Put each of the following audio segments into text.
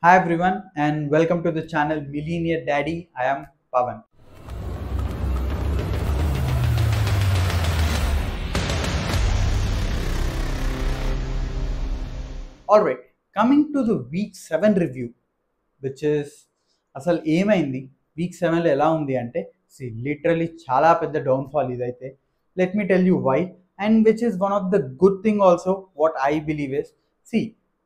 Hi everyone and welcome to the channel Millionaire Daddy. I am Pavan. Alright, coming to the week 7 review, which is అసలు ఏమైంది week 7లో ఎలా ఉంది అంటే literally చాలా పెద్ద downfall ఇదైతే. Let me tell you why and which is one of the good thing also what I believe is see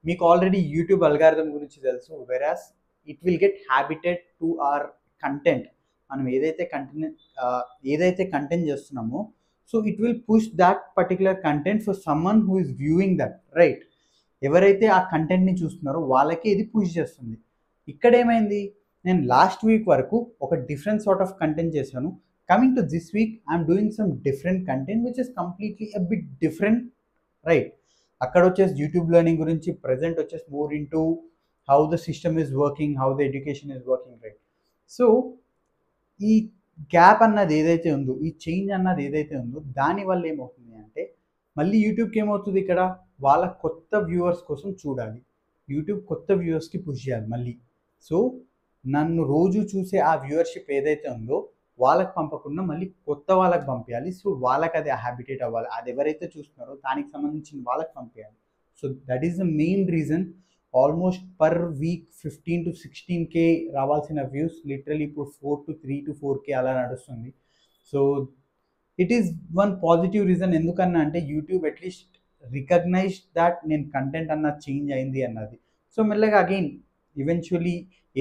మీకు already YouTube algorithm గురించి తెలుసు whereas it will get habited to our content. మనం ఏదైతే content చేస్తున్నామో so it will push that particular content for someone who is viewing that right. ఎవరైతే ఆ కంటెంట్ని చూస్తున్నారో వాళ్ళకే ఇది పుష్ చేస్తుంది. ఇక్కడ ఏమైంది, నేను లాస్ట్ వీక్ వరకు ఒక డిఫరెంట్ సార్ట్ ఆఫ్ కంటెంట్ చేశాను. Coming to this week I'm doing some different content which is completely a bit different right. అక్కడ వచ్చేసి యూట్యూబ్ లెర్నింగ్ గురించి, ప్రజెంట్ వచ్చేసి more in to how the system is working, how the education is working right. So ఈ gap అన్నది ఏదైతే ఉందో, ఈ change అన్నది ఏదైతే ఉందో దానివల్ల ఏమవుతుంది అంటే మళ్ళీ యూట్యూబ్కి ఏమవుతుంది, ఇక్కడ వాళ్ళ కొత్త వ్యూవర్స్ కోసం చూడాలి, యూట్యూబ్ కొత్త వ్యూవర్స్కి పుష్ చేయాలి మళ్ళీ. సో నన్ను రోజు చూసే ఆ వ్యూవర్షిప్ ఏదైతే ఉందో వాళ్ళకి పంపకుండా మళ్ళీ కొత్త వాళ్ళకి పంపించాలి. సో వాళ్ళకి అది హ్యాబిటేట్ అవ్వాలి, అది ఎవరైతే చూస్తున్నారో దానికి సంబంధించిన వాళ్ళకి పంపించాలి. So that is the main reason almost per week 15 to 16K రావాల్సిన వ్యూస్ లిటరలీ ఇప్పుడు 3 to 4K అలా నడుస్తుంది. So it is one positive reason. ఎందుకన్నా అంటే యూట్యూబ్ అట్లీస్ట్ రికగ్నైజ్ దాట్ నేను కంటెంట్ అన్నది చేంజ్ అయింది అన్నది. సో మెల్లగా అగైన్ ఈవెన్చువలీ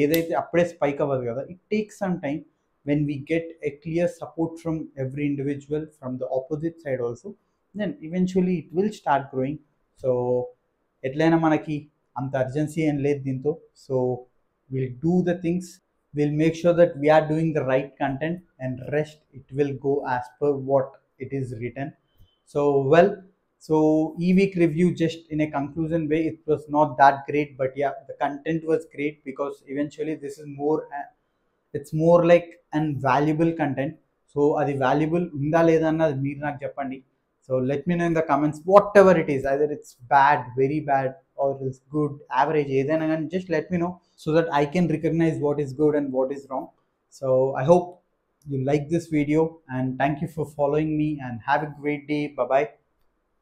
ఏదైతే అప్పుడే స్పైక్ అవ్వదు కదా, it takes some time when we get a clear support from every individual from the opposite side also, then eventually it will start growing. So ఎట్లయినా మనకి అంత అర్జెన్సీ ఏం లేదు దీంతో. So will do the things, we'll make sure that we are doing the right content and rest it will go as per what it is written. So well, so e-week review, just in a conclusion way, it was not that great, but yeah, the content was great because eventually this is more it's more like an valuable content. So adi valuable unda leda annadi meer naaku cheppandi. So let me know in the comments whatever it is, either it's bad, very bad, or it's good, average, edaina gaani just let me know so that I can recognize what is good and what is wrong. So I hope you like this video and thank you for following me and have a great day. Bye bye.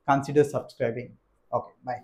Consider subscribing. Okay, bye.